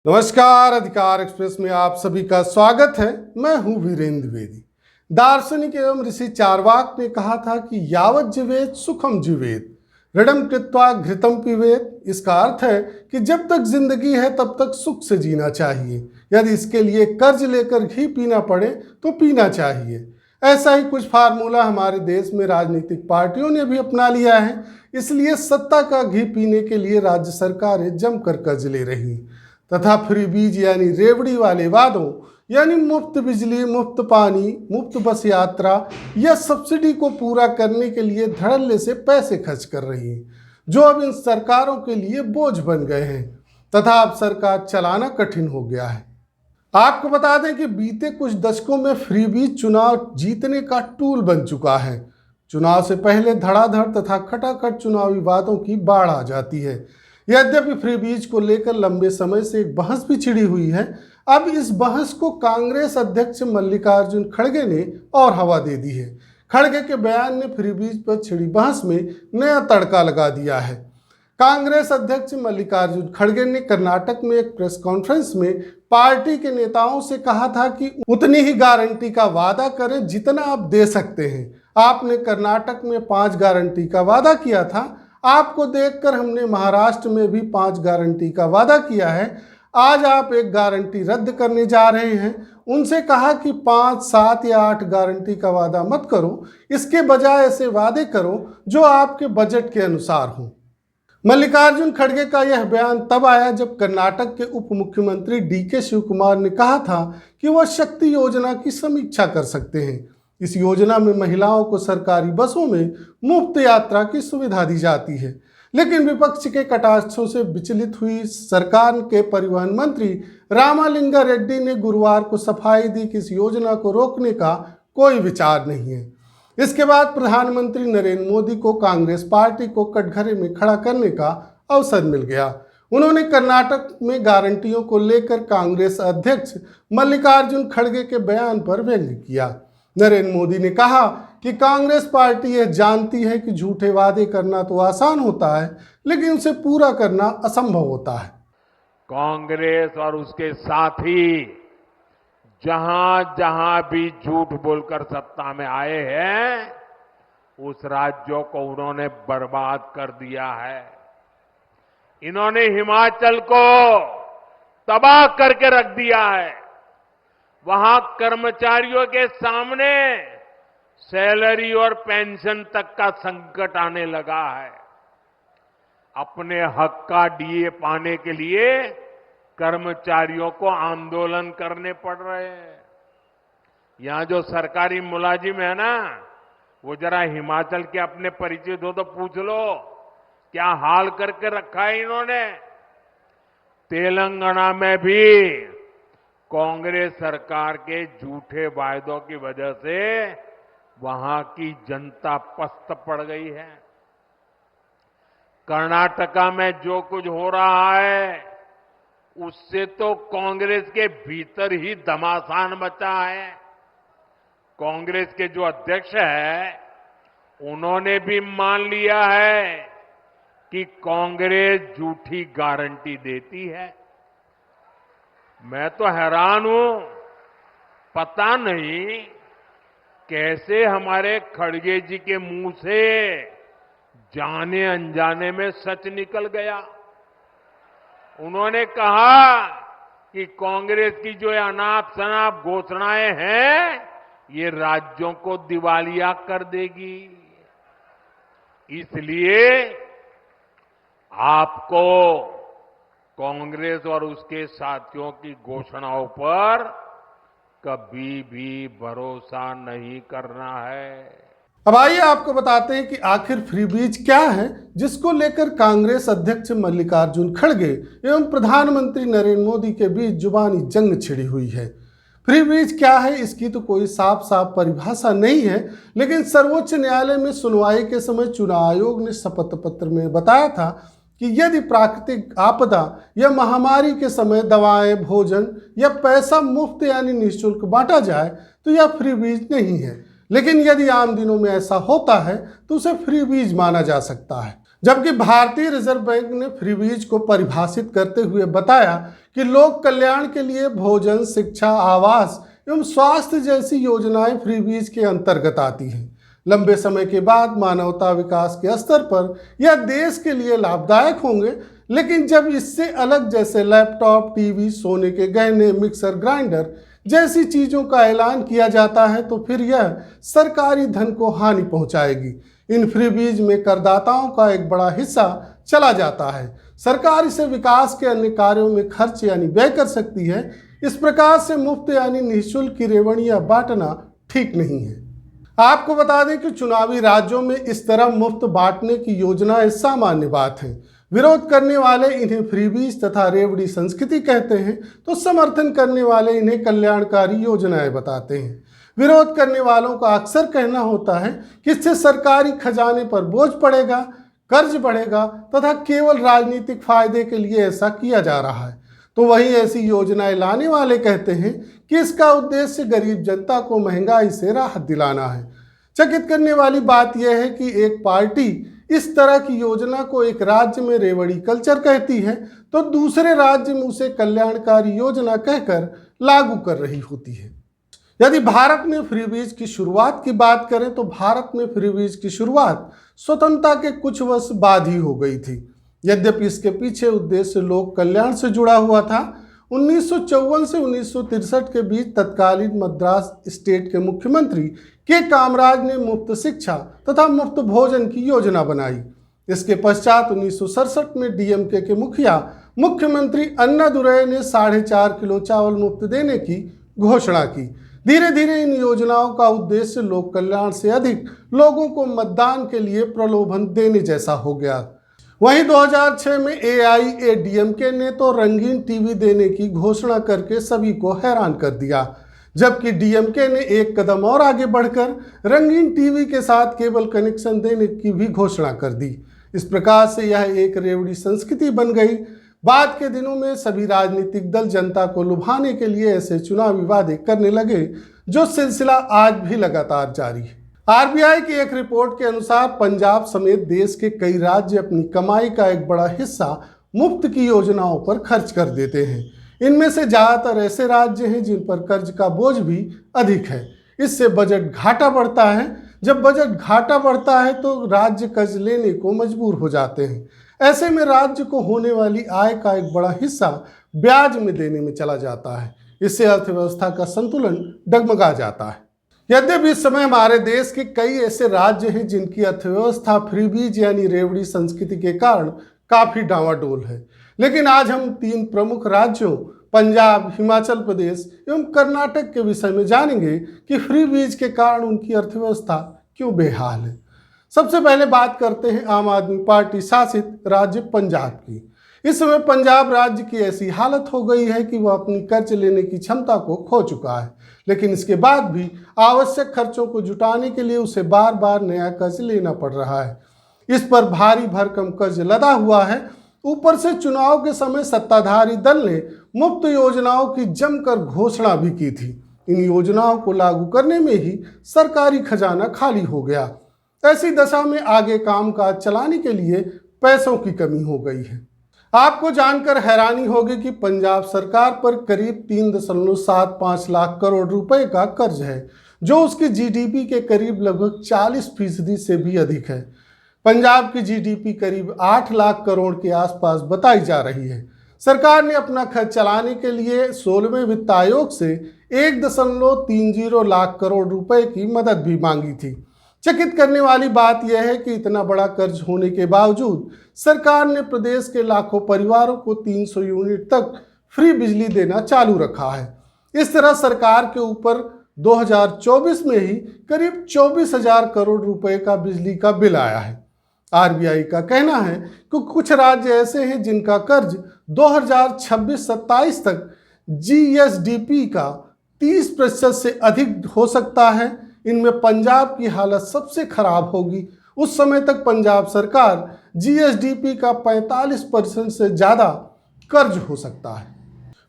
नमस्कार, अधिकार एक्सप्रेस में आप सभी का स्वागत है। मैं हूं वीरेंद्र द्विवेदी। दार्शनिक एवं ऋषि चार्वाक ने कहा था कि यावत जीवेत सुखम जीवेत, ऋणम कृत्वा घृतम पीवेत। इसका अर्थ है कि जब तक जिंदगी है तब तक सुख से जीना चाहिए, यदि इसके लिए कर्ज लेकर घी पीना पड़े तो पीना चाहिए। ऐसा ही कुछ फार्मूला हमारे देश में राजनीतिक पार्टियों ने भी अपना लिया है। इसलिए सत्ता का घी पीने के लिए राज्य सरकारें जमकर कर्ज ले रही तथा फ्री बीज यानी रेवड़ी वाले वादों यानी मुफ्त बिजली, मुफ्त पानी, मुफ्त बस यात्रा या सब्सिडी को पूरा करने के लिए धड़ल्ले से पैसे खर्च कर रही हैं, जो अब इन सरकारों के लिए बोझ बन गए हैं तथा अब सरकार चलाना कठिन हो गया है। आपको बता दें कि बीते कुछ दशकों में फ्री बीज चुनाव जीतने का टूल बन चुका है। चुनाव से पहले धड़ाधड़ तथा खटाखट चुनावी वादों की बाढ़ आ जाती है। यद्यपि फ्री बीज को लेकर लंबे समय से एक बहस भी छिड़ी हुई है, अब इस बहस को कांग्रेस अध्यक्ष मल्लिकार्जुन खड़गे ने और हवा दे दी है। खड़गे के बयान ने फ्री बीज पर छिड़ी बहस में नया तड़का लगा दिया है। कांग्रेस अध्यक्ष मल्लिकार्जुन खड़गे ने कर्नाटक में एक प्रेस कॉन्फ्रेंस में पार्टी के नेताओं से कहा था कि उतनी ही गारंटी का वादा करें जितना आप दे सकते हैं। आपने कर्नाटक में 5 गारंटी का वादा किया था, आपको देखकर हमने महाराष्ट्र में भी 5 गारंटी का वादा किया है। आज आप एक गारंटी रद्द करने जा रहे हैं। उनसे कहा कि 5, 7 या 8 गारंटी का वादा मत करो, इसके बजाय ऐसे वादे करो जो आपके बजट के अनुसार हों। मल्लिकार्जुन खड़गे का यह बयान तब आया जब कर्नाटक के उप मुख्यमंत्री DK शिव कुमार ने कहा था कि वह शक्ति योजना की समीक्षा कर सकते हैं। इस योजना में महिलाओं को सरकारी बसों में मुफ्त यात्रा की सुविधा दी जाती है, लेकिन विपक्ष के कटाक्षों से विचलित हुई सरकार के परिवहन मंत्री रामालिंगा रेड्डी ने गुरुवार को सफाई दी कि इस योजना को रोकने का कोई विचार नहीं है। इसके बाद प्रधानमंत्री नरेंद्र मोदी को कांग्रेस पार्टी को कटघरे में खड़ा करने का अवसर मिल गया। उन्होंने कर्नाटक में गारंटियों को लेकर कांग्रेस अध्यक्ष मल्लिकार्जुन खड़गे के बयान पर व्यंग्य किया। नरेंद्र मोदी ने कहा कि कांग्रेस पार्टी यह जानती है कि झूठे वादे करना तो आसान होता है, लेकिन उसे पूरा करना असंभव होता है। कांग्रेस और उसके साथी जहां जहां भी झूठ बोलकर सत्ता में आए हैं, उस राज्यों को उन्होंने बर्बाद कर दिया है। इन्होंने हिमाचल को तबाह करके रख दिया है। वहां कर्मचारियों के सामने सैलरी और पेंशन तक का संकट आने लगा है। अपने हक का डीए पाने के लिए कर्मचारियों को आंदोलन करने पड़ रहे हैं। यहां जो सरकारी मुलाजिम है ना, वो जरा हिमाचल के अपने परिचित हो तो पूछ लो क्या हाल करके रखा है इन्होंने। तेलंगाना में भी कांग्रेस सरकार के झूठे वायदों की वजह से वहां की जनता पस्त पड़ गई है। कर्नाटका में जो कुछ हो रहा है उससे तो कांग्रेस के भीतर ही घमासान मचा है। कांग्रेस के जो अध्यक्ष है उन्होंने भी मान लिया है कि कांग्रेस झूठी गारंटी देती है। मैं तो हैरान हूं, पता नहीं कैसे हमारे खड़गे जी के मुंह से जाने अनजाने में सच निकल गया। उन्होंने कहा कि कांग्रेस की जो अनाप शनाप घोषणाएं हैं ये राज्यों को दिवालिया कर देगी। इसलिए आपको कांग्रेस और उसके साथियों की घोषणाओं पर कभी भी भरोसा नहीं करना है। अब आइए आपको बताते हैं कि आखिर फ्री बीज क्या है, जिसको लेकर कांग्रेस अध्यक्ष मल्लिकार्जुन खड़गे एवं प्रधानमंत्री नरेंद्र मोदी के बीच जुबानी जंग छिड़ी हुई है। फ्री बीज क्या है, इसकी तो कोई साफ साफ परिभाषा नहीं है, लेकिन सर्वोच्च न्यायालय में सुनवाई के समय चुनाव आयोग ने शपथ पत्र में बताया था कि यदि प्राकृतिक आपदा या महामारी के समय दवाएं, भोजन या पैसा मुफ्त यानी निःशुल्क बांटा जाए तो यह फ्री बीज नहीं है। लेकिन यदि आम दिनों में ऐसा होता है तो उसे फ्री बीज माना जा सकता है। जबकि भारतीय रिजर्व बैंक ने फ्रीबीज को परिभाषित करते हुए बताया कि लोक कल्याण के लिए भोजन, शिक्षा, आवास एवं स्वास्थ्य जैसी योजनाएं फ्रीबीज के अंतर्गत आती हैं। लंबे समय के बाद मानवता विकास के स्तर पर यह देश के लिए लाभदायक होंगे, लेकिन जब इससे अलग जैसे लैपटॉप, टीवी, सोने के गहने, मिक्सर ग्राइंडर जैसी चीजों का ऐलान किया जाता है तो फिर यह सरकारी धन को हानि पहुंचाएगी। इन फ्रीबीज में करदाताओं का एक बड़ा हिस्सा चला जाता है। सरकार इसे विकास के अन्य कार्यों में खर्च यानी व्यय कर सकती है। इस प्रकार से मुफ्त यानी निःशुल्क की रेवड़ियां बांटना ठीक नहीं है। आपको बता दें कि चुनावी राज्यों में इस तरह मुफ्त बांटने की योजनाएं सामान्य बात है। विरोध करने वाले इन्हें फ्रीबीज तथा रेवड़ी संस्कृति कहते हैं, तो समर्थन करने वाले इन्हें कल्याणकारी योजनाएं बताते हैं। विरोध करने वालों का अक्सर कहना होता है कि इससे सरकारी खजाने पर बोझ पड़ेगा, कर्ज बढ़ेगा तथा केवल राजनीतिक फायदे के लिए ऐसा किया जा रहा है। तो वहीं ऐसी योजनाएं लाने वाले कहते हैं कि इसका उद्देश्य गरीब जनता को महंगाई से राहत दिलाना है। चकित करने वाली बात यह है कि एक पार्टी इस तरह की योजना को एक राज्य में रेवड़ी कल्चर कहती है तो दूसरे राज्य में उसे कल्याणकारी योजना कहकर लागू कर रही होती है। यदि भारत में फ्रीबीज की शुरुआत की बात करें तो भारत में फ्रीबीज की शुरुआत स्वतंत्रता के कुछ वर्ष बाद ही हो गई थी। यद्यपि इसके पीछे उद्देश्य लोक कल्याण से जुड़ा हुआ था। 1954 से 1963 के बीच तत्कालीन मद्रास स्टेट के मुख्यमंत्री के कामराज ने मुफ्त शिक्षा तथा मुफ्त भोजन की योजना बनाई। इसके पश्चात 1967 में डीएमके के मुखिया मुख्यमंत्री अन्नादुरई ने 4.5 किलो चावल मुफ्त देने की घोषणा की। धीरे धीरे इन योजनाओं का उद्देश्य लोक कल्याण से अधिक लोगों को मतदान के लिए प्रलोभन देने जैसा हो गया। वहीं 2006 में एआईएडीएमके ने तो रंगीन टीवी देने की घोषणा करके सभी को हैरान कर दिया, जबकि डीएमके ने एक कदम और आगे बढ़कर रंगीन टीवी के साथ केबल कनेक्शन देने की भी घोषणा कर दी। इस प्रकार से यह एक रेवड़ी संस्कृति बन गई। बाद के दिनों में सभी राजनीतिक दल जनता को लुभाने के लिए ऐसे चुनावी वादे करने लगे, जो सिलसिला आज भी लगातार जारी है। आरबीआई की एक रिपोर्ट के अनुसार पंजाब समेत देश के कई राज्य अपनी कमाई का एक बड़ा हिस्सा मुफ्त की योजनाओं पर खर्च कर देते हैं। इनमें से ज़्यादातर ऐसे राज्य हैं जिन पर कर्ज का बोझ भी अधिक है। इससे बजट घाटा बढ़ता है। जब बजट घाटा बढ़ता है तो राज्य कर्ज लेने को मजबूर हो जाते हैं। ऐसे में राज्य को होने वाली आय का एक बड़ा हिस्सा ब्याज में देने में चला जाता है। इससे अर्थव्यवस्था का संतुलन डगमगा जाता है। यद्यपि इस समय हमारे देश के कई ऐसे राज्य हैं जिनकी अर्थव्यवस्था फ्रीबीज यानी रेवड़ी संस्कृति के कारण काफ़ी डावाडोल है, लेकिन आज हम 3 प्रमुख राज्यों पंजाब, हिमाचल प्रदेश एवं कर्नाटक के विषय में जानेंगे कि फ्रीबीज के कारण उनकी अर्थव्यवस्था क्यों बेहाल है। सबसे पहले बात करते हैं आम आदमी पार्टी शासित राज्य पंजाब की। इस समय पंजाब राज्य की ऐसी हालत हो गई है कि वह अपनी कर्ज लेने की क्षमता को खो चुका है, लेकिन इसके बाद भी आवश्यक खर्चों को जुटाने के लिए उसे बार बार नया कर्ज लेना पड़ रहा है। इस पर भारी भरकम कर्ज लदा हुआ है। ऊपर से चुनाव के समय सत्ताधारी दल ने मुफ्त योजनाओं की जमकर घोषणा भी की थी। इन योजनाओं को लागू करने में ही सरकारी खजाना खाली हो गया। ऐसी दशा में आगे कामकाज चलाने के लिए पैसों की कमी हो गई है। आपको जानकर हैरानी होगी कि पंजाब सरकार पर करीब 3.75 लाख करोड़ रुपए का कर्ज है, जो उसकी जीडीपी के करीब लगभग 40% से भी अधिक है। पंजाब की जीडीपी करीब 8 लाख करोड़ के आसपास बताई जा रही है। सरकार ने अपना खर्च चलाने के लिए 16वें वित्त आयोग से 1.30 लाख करोड़ रुपए की मदद भी मांगी थी। चकित करने वाली बात यह है कि इतना बड़ा कर्ज होने के बावजूद सरकार ने प्रदेश के लाखों परिवारों को 300 यूनिट तक फ्री बिजली देना चालू रखा है। इस तरह सरकार के ऊपर 2024 में ही करीब 24,000 करोड़ रुपए का बिजली का बिल आया है। आरबीआई का कहना है कि कुछ राज्य ऐसे हैं जिनका कर्ज 2026-27 तक जीएसडीपी का 30% से अधिक हो सकता है। इनमें पंजाब की हालत सबसे खराब होगी। उस समय तक पंजाब सरकार जीएसडीपी का 45% से ज़्यादा कर्ज हो सकता है।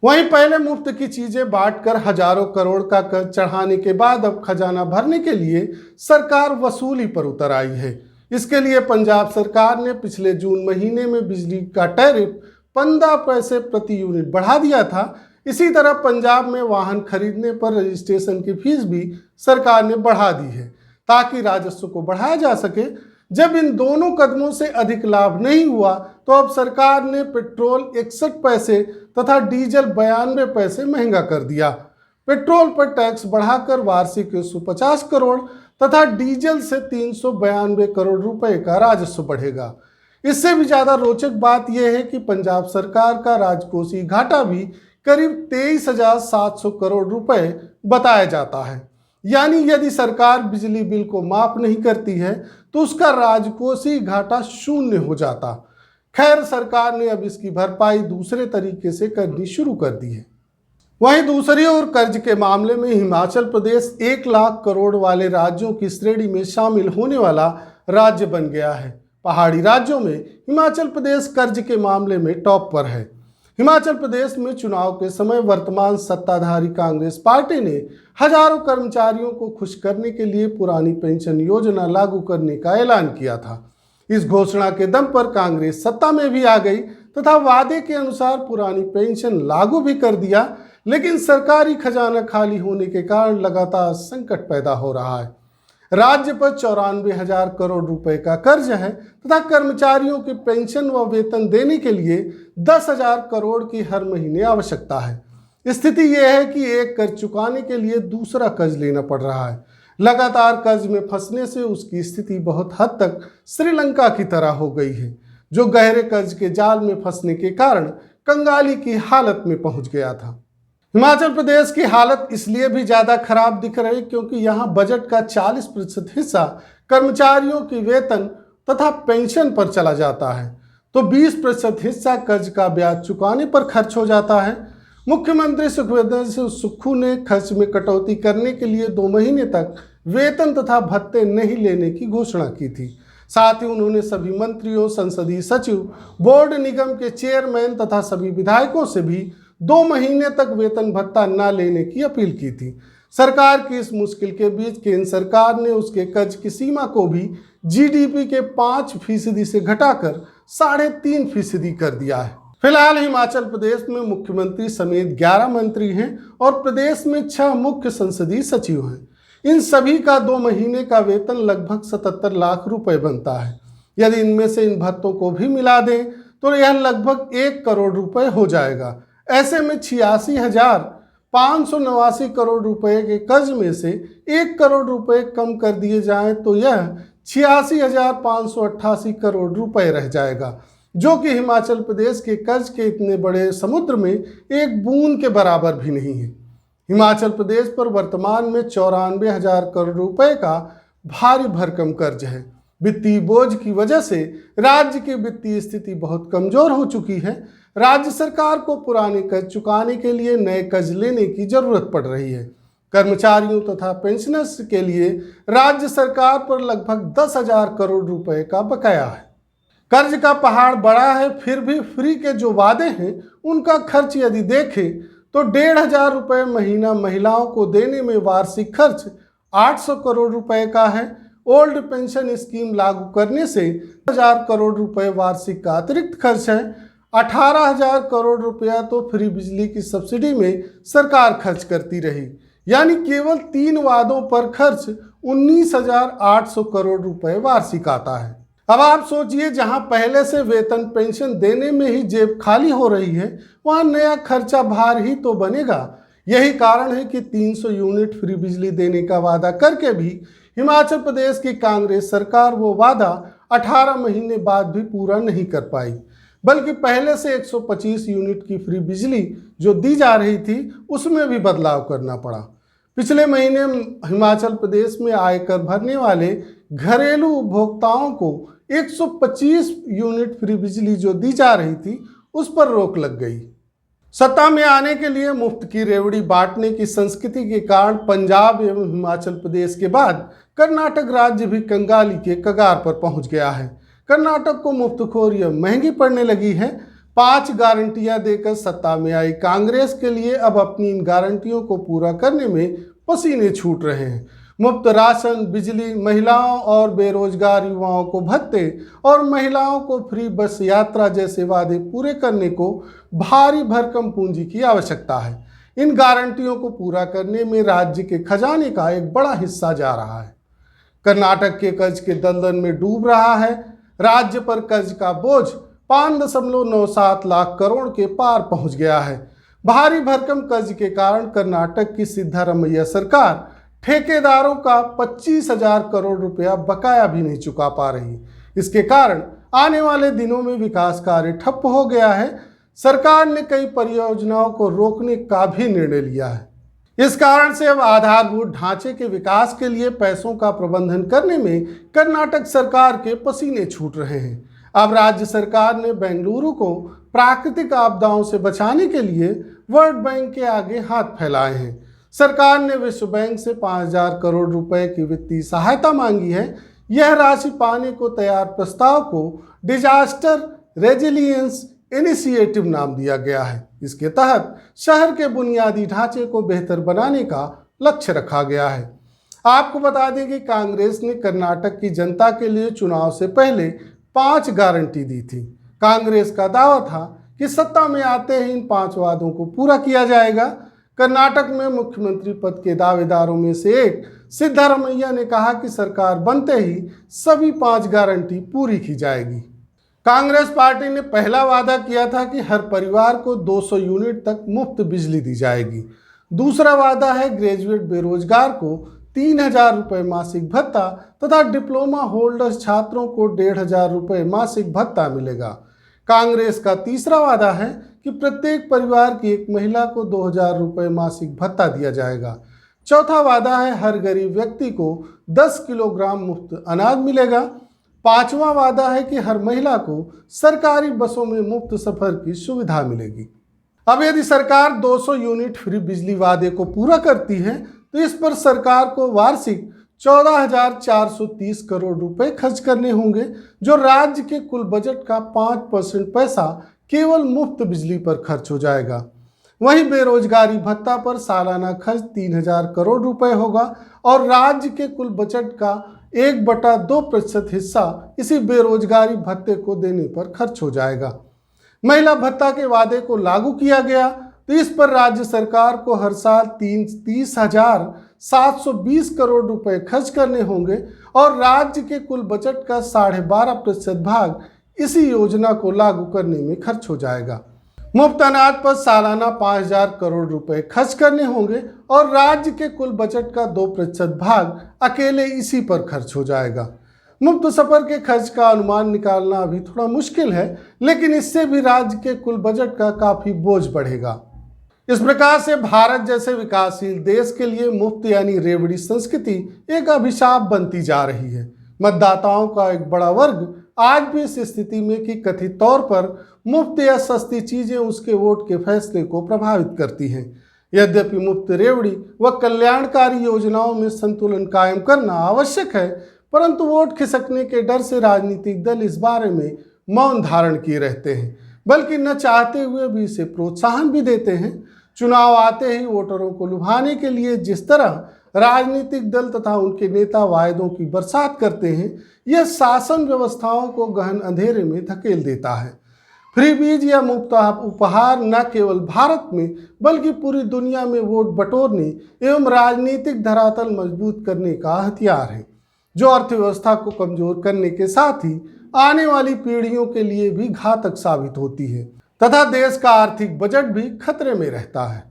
वहीं पहले मुफ्त की चीज़ें बांटकर हजारों करोड़ का कर्ज चढ़ाने के बाद अब खजाना भरने के लिए सरकार वसूली पर उतर आई है। इसके लिए पंजाब सरकार ने पिछले जून महीने में बिजली का टैरिफ 15 पैसे प्रति यूनिट बढ़ा दिया था। इसी तरह पंजाब में वाहन खरीदने पर रजिस्ट्रेशन की फीस भी सरकार ने बढ़ा दी है ताकि राजस्व को बढ़ाया जा सके। जब इन दोनों कदमों से अधिक लाभ नहीं हुआ तो अब सरकार ने पेट्रोल 61 पैसे तथा डीजल 92 पैसे महंगा कर दिया। पेट्रोल पर टैक्स बढ़ाकर वार्षिक 150 करोड़ तथा डीजल से 392 करोड़ रुपए का राजस्व बढ़ेगा। इससे भी ज़्यादा रोचक बात यह है कि पंजाब सरकार का राजकोषीय घाटा भी करीब 23,700 करोड़ रुपए बताया जाता है। यानी यदि सरकार बिजली बिल को माफ नहीं करती है तो उसका राजकोषीय घाटा शून्य हो जाता। खैर, सरकार ने अब इसकी भरपाई दूसरे तरीके से करनी शुरू कर दी है। वहीं दूसरी ओर कर्ज के मामले में हिमाचल प्रदेश 1 लाख करोड़ वाले राज्यों की श्रेणी में शामिल होने वाला राज्य बन गया है। पहाड़ी राज्यों में हिमाचल प्रदेश कर्ज के मामले में टॉप पर है। हिमाचल प्रदेश में चुनाव के समय वर्तमान सत्ताधारी कांग्रेस पार्टी ने हजारों कर्मचारियों को खुश करने के लिए पुरानी पेंशन योजना लागू करने का ऐलान किया था। इस घोषणा के दम पर कांग्रेस सत्ता में भी आ गई तथा वादे के अनुसार पुरानी पेंशन लागू भी कर दिया, लेकिन सरकारी खजाना खाली होने के कारण लगातार संकट पैदा हो रहा है। राज्य पर 94,000 करोड़ रुपए का कर्ज है तथा कर्मचारियों की पेंशन व वेतन देने के लिए 10,000 करोड़ की हर महीने आवश्यकता है। स्थिति यह है कि एक कर्ज चुकाने के लिए दूसरा कर्ज लेना पड़ रहा है। लगातार कर्ज में फंसने से उसकी स्थिति बहुत हद तक श्रीलंका की तरह हो गई है, जो गहरे कर्ज के जाल में फंसने के कारण कंगाली की हालत में पहुंच गया था। हिमाचल प्रदेश की हालत इसलिए भी ज़्यादा खराब दिख रही क्योंकि यहाँ बजट का 40% हिस्सा कर्मचारियों की वेतन तथा पेंशन पर चला जाता है, तो 20% हिस्सा कर्ज का ब्याज चुकाने पर खर्च हो जाता है। मुख्यमंत्री सुखविंदर सिंह सुक्खू ने खर्च में कटौती करने के लिए 2 महीने तक वेतन तथा भत्ते नहीं लेने की घोषणा की थी। साथ ही उन्होंने सभी मंत्रियों, संसदीय सचिव, बोर्ड निगम के चेयरमैन तथा सभी विधायकों से भी 2 महीने तक वेतन भत्ता न लेने की अपील की थी। सरकार की इस मुश्किल के बीच केंद्र सरकार ने उसके कर्ज की सीमा को भी जीडीपी के 5% से घटाकर 3.5% कर दिया है। फिलहाल हिमाचल प्रदेश में मुख्यमंत्री समेत 11 मंत्री हैं और प्रदेश में 6 मुख्य संसदीय सचिव हैं। इन सभी का 2 महीने का वेतन लगभग 77 लाख रुपए बनता है। यदि इनमें से इन भत्तों को भी मिला दें तो यह लगभग 1 करोड़ रुपए हो जाएगा। ऐसे में 86,589 करोड़ रुपए के कर्ज में से 1 करोड़ रुपए कम कर दिए जाएं तो यह 86,588 करोड़ रुपए रह जाएगा, जो कि हिमाचल प्रदेश के कर्ज के इतने बड़े समुद्र में एक बूंद के बराबर भी नहीं है। हिमाचल प्रदेश पर वर्तमान में 94,000 करोड़ रुपए का भारी भरकम कर्ज है। वित्तीय बोझ की वजह से राज्य की वित्तीय स्थिति बहुत कमजोर हो चुकी है। राज्य सरकार को पुराने कर्ज चुकाने के लिए नए कर्ज लेने की जरूरत पड़ रही है। कर्मचारियों तथा पेंशनर्स के लिए राज्य सरकार पर लगभग 10,000 करोड़ रुपए का बकाया है। कर्ज का पहाड़ बड़ा है, फिर भी फ्री के जो वादे हैं उनका खर्च यदि देखें तो 1,500 रुपये महीना महिलाओं को देने में वार्षिक खर्च 800 करोड़ रुपए का है। ओल्ड पेंशन स्कीम लागू करने से 1,000 करोड़ रुपए वार्षिक का अतिरिक्त खर्च है। 18,000 करोड़ रुपया तो फ्री बिजली की सब्सिडी में सरकार खर्च करती रही, यानी केवल 3 वादों पर खर्च 19,800 करोड़ रुपए वार्षिक आता है। अब आप सोचिए, जहां पहले से वेतन पेंशन देने में ही जेब खाली हो रही है, वहां नया खर्चा भार ही तो बनेगा। यही कारण है कि 300 यूनिट फ्री बिजली देने का वादा करके भी हिमाचल प्रदेश की कांग्रेस सरकार वो वादा 18 महीने बाद भी पूरा नहीं कर पाई, बल्कि पहले से 125 यूनिट की फ्री बिजली जो दी जा रही थी उसमें भी बदलाव करना पड़ा। पिछले महीने हिमाचल प्रदेश में आयकर भरने वाले घरेलू उपभोक्ताओं को 125 यूनिट फ्री बिजली जो दी जा रही थी उस पर रोक लग गई। सत्ता में आने के लिए मुफ्त की रेवड़ी बांटने की संस्कृति के कारण पंजाब एवं हिमाचल प्रदेश के बाद कर्नाटक राज्य भी कंगाली के कगार पर पहुंच गया है। कर्नाटक को मुफ्तखोरी महंगी पड़ने लगी है। 5 गारंटियां देकर सत्ता में आई कांग्रेस के लिए अब अपनी इन गारंटियों को पूरा करने में पसीने छूट रहे हैं। मुफ्त राशन, बिजली, महिलाओं और बेरोजगार युवाओं को भत्ते और महिलाओं को फ्री बस यात्रा जैसे वादे पूरे करने को भारी भरकम पूंजी की आवश्यकता है। इन गारंटियों को पूरा करने में राज्य के खजाने का एक बड़ा हिस्सा जा रहा है। कर्नाटक के कर्ज के दलदल में डूब रहा है। राज्य पर कर्ज का बोझ 5.97 लाख करोड़ के पार पहुंच गया है। भारी भरकम कर्ज के कारण कर्नाटक की सिद्धारमैया सरकार ठेकेदारों का 25,000 करोड़ रुपया बकाया भी नहीं चुका पा रही। इसके कारण आने वाले दिनों में विकास कार्य ठप हो गया है। सरकार ने कई परियोजनाओं को रोकने का भी निर्णय लिया है। इस कारण से अब आधारभूत ढांचे के विकास के लिए पैसों का प्रबंधन करने में कर्नाटक सरकार के पसीने छूट रहे हैं। अब राज्य सरकार ने बेंगलुरु को प्राकृतिक आपदाओं से बचाने के लिए वर्ल्ड बैंक के आगे हाथ फैलाए हैं। सरकार ने विश्व बैंक से 5,000 करोड़ रुपए की वित्तीय सहायता मांगी है। यह राशि पाने को तैयार प्रस्ताव को डिजास्टर रेजिलियंस इनिशिएटिव नाम दिया गया है। इसके तहत शहर के बुनियादी ढांचे को बेहतर बनाने का लक्ष्य रखा गया है। आपको बता दें कि कांग्रेस ने कर्नाटक की जनता के लिए चुनाव से पहले 5 गारंटी दी थी। कांग्रेस का दावा था कि सत्ता में आते ही इन 5 वादों को पूरा किया जाएगा। कर्नाटक में मुख्यमंत्री पद के दावेदारों में से एक सिद्धारमैया ने कहा कि सरकार बनते ही सभी 5 गारंटी पूरी की जाएगी। कांग्रेस पार्टी ने पहला वादा किया था कि हर परिवार को 200 यूनिट तक मुफ्त बिजली दी जाएगी। दूसरा वादा है ग्रेजुएट बेरोजगार को 3,000 रुपये मासिक भत्ता तथा डिप्लोमा होल्डर्स छात्रों को 1,500 रुपये मासिक भत्ता मिलेगा। कांग्रेस का तीसरा वादा है कि प्रत्येक परिवार की एक महिला को 2,000 रुपये मासिक भत्ता दिया जाएगा। चौथा वादा है हर गरीब व्यक्ति को 10 किलोग्राम मुफ्त अनाज मिलेगा। पांचवा वादा है कि हर महिला को सरकारी बसों में मुफ्त सफर की सुविधा मिलेगी। अब यदि सरकार 200 यूनिट फ्री बिजली वादे को पूरा करती है तो इस पर सरकार को वार्षिक 14,430 करोड़ रुपए खर्च करने होंगे, जो राज्य के कुल बजट का 5% पैसा केवल मुफ्त बिजली पर खर्च हो जाएगा। वहीं बेरोजगारी भत्ता पर सालाना खर्च 3,000 करोड़ रुपए होगा और राज्य के कुल बजट का 1/2% हिस्सा इसी बेरोजगारी भत्ते को देने पर खर्च हो जाएगा। महिला भत्ता के वादे को लागू किया गया तो इस पर राज्य सरकार को हर साल 30,720 करोड़ रुपए खर्च करने होंगे और राज्य के कुल बजट का 12.5% भाग इसी योजना को लागू करने में खर्च हो जाएगा। मुफ्त अनाज पर सालाना 5,000 करोड़ रुपए खर्च करने होंगे और राज्य के कुल बजट का 2% भाग अकेले इसी पर खर्च हो जाएगा। मुफ्त सफर के खर्च का अनुमान निकालना अभी थोड़ा मुश्किल है, लेकिन इससे भी राज्य के कुल बजट का काफी बोझ बढ़ेगा। इस प्रकार से भारत जैसे विकासशील देश के लिए मुफ्त यानी रेवड़ी संस्कृति एक अभिशाप बनती जा रही है। मतदाताओं का एक बड़ा वर्ग आज भी इस स्थिति में कि कथित तौर पर मुफ्त या सस्ती चीजें उसके वोट के फैसले को प्रभावित करती हैं। यद्यपि मुफ्त रेवड़ी व कल्याणकारी योजनाओं में संतुलन कायम करना आवश्यक है, परंतु वोट खिसकने के डर से राजनीतिक दल इस बारे में मौन धारण किए रहते हैं, बल्कि न चाहते हुए भी इसे प्रोत्साहन भी देते हैं। चुनाव आते ही वोटरों को लुभाने के लिए जिस तरह राजनीतिक दल तथा उनके नेता वायदों की बरसात करते हैं, यह शासन व्यवस्थाओं को गहन अंधेरे में धकेल देता है। फ्री बीज या मुफ्त उपहार न केवल भारत में बल्कि पूरी दुनिया में वोट बटोरने एवं राजनीतिक धरातल मजबूत करने का हथियार है, जो अर्थव्यवस्था को कमजोर करने के साथ ही आने वाली पीढ़ियों के लिए भी घातक साबित होती है तथा देश का आर्थिक बजट भी खतरे में रहता है।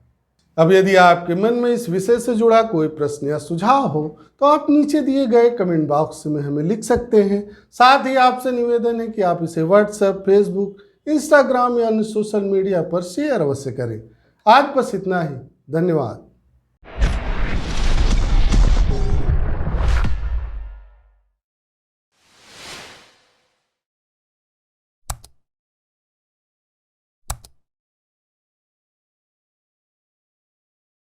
अब यदि आपके मन में इस विषय से जुड़ा कोई प्रश्न या सुझाव हो तो आप नीचे दिए गए कमेंट बॉक्स में हमें लिख सकते हैं। साथ ही आपसे निवेदन है कि आप इसे व्हाट्सएप, फेसबुक, इंस्टाग्राम या अन्य सोशल मीडिया पर शेयर अवश्य करें। आज बस इतना ही। धन्यवाद।